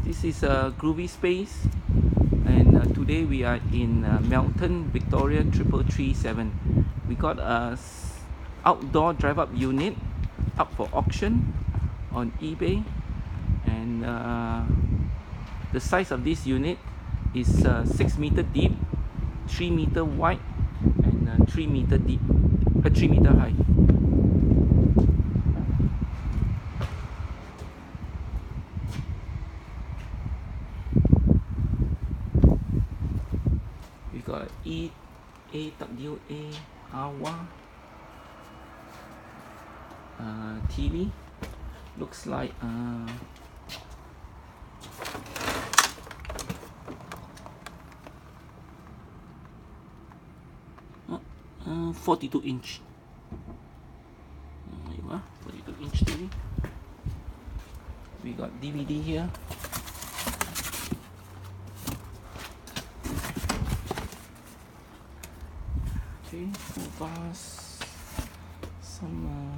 This is Groovy Space, and today we are in Melton Victoria 3337. We got a outdoor drive-up unit up for auction on eBay, and the size of this unit is 6 meter deep, 3 meter wide, and 3 meter deep, 3 meter high. We got EAWA AWA TV. Looks like 42 inch. There you are, 42 inch TV. We got DVD here. Okay, vase. Some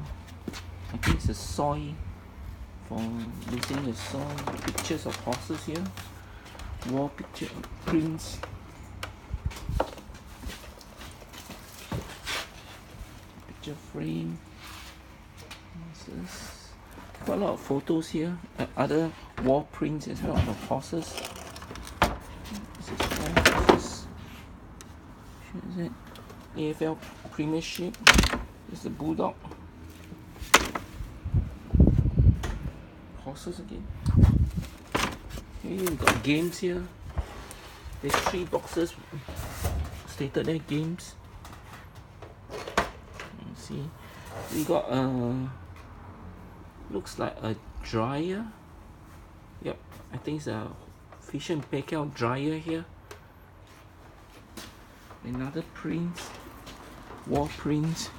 I think it's a soil for losing the soil. Pictures of horses here. Wall picture prints. Picture frame. Horses. Quite a lot of photos here. Other wall prints as well of horses. This is horses. Is it AFL Premiership? This is the Bulldog. Horses again. Okay, we got games here. There's 3 boxes stated there, games. Let's see. We got looks like a dryer. Yep, I think it's a fish and bacon dryer here. Another print, wall print.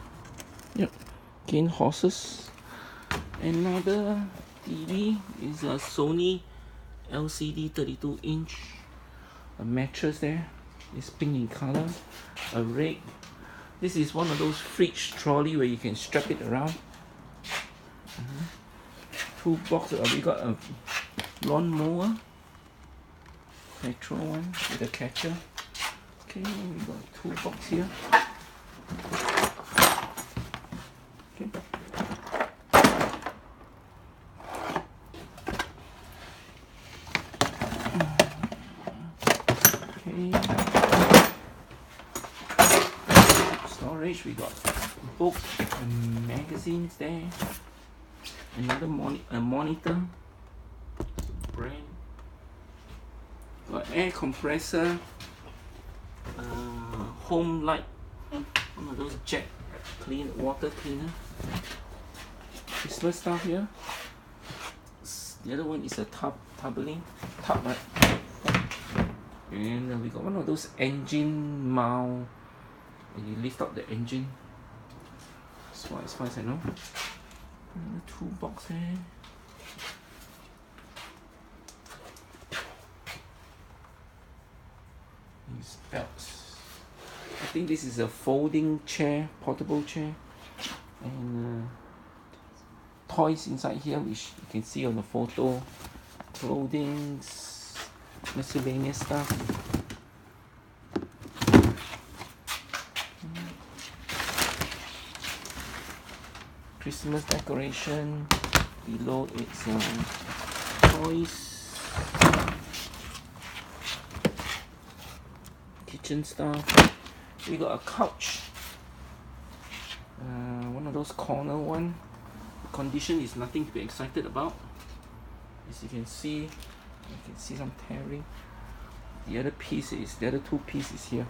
Yep, again horses. Another TV is a Sony LCD 32 inch. A mattress there is pink in color. A rake. This is one of those fridge trolley where you can strap it around. 2 boxes. We got a lawn mower, petrol one with a catcher. Okay, we got 2 boxes here. Okay. Storage, we got books and magazines there. Another monitor brand. Got air compressor, home light, one of those jet water cleaner. Christmas stuff here. The other one is a tub, right? And we got one of those engine mount. And you lift up the engine. As far as I know. Another 2 box here. These belts. I think this is a folding chair, portable chair, and toys inside here, which you can see on the photo. Clothing, miscellaneous stuff. Christmas decoration. Below it's toys, kitchen stuff. We got a couch, one of those corner one. The condition is nothing to be excited about. As you can see some tearing. The other 2 pieces here,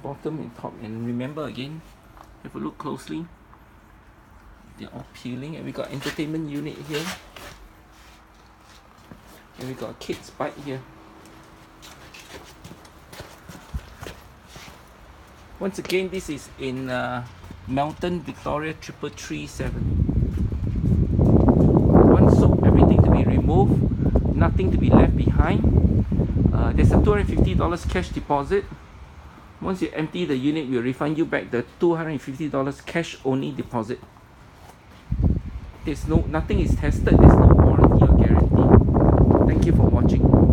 bottom and top. And remember again, have a look closely, they're all peeling. And we got entertainment unit here, and we got a kid's bike here. Once again, this is in Melton Victoria 3337. Once sold, everything to be removed, nothing to be left behind. There's a $250 cash deposit. Once you empty the unit, we'll refund you back the $250 cash only deposit. Nothing is tested, there's no warranty or guarantee. watching.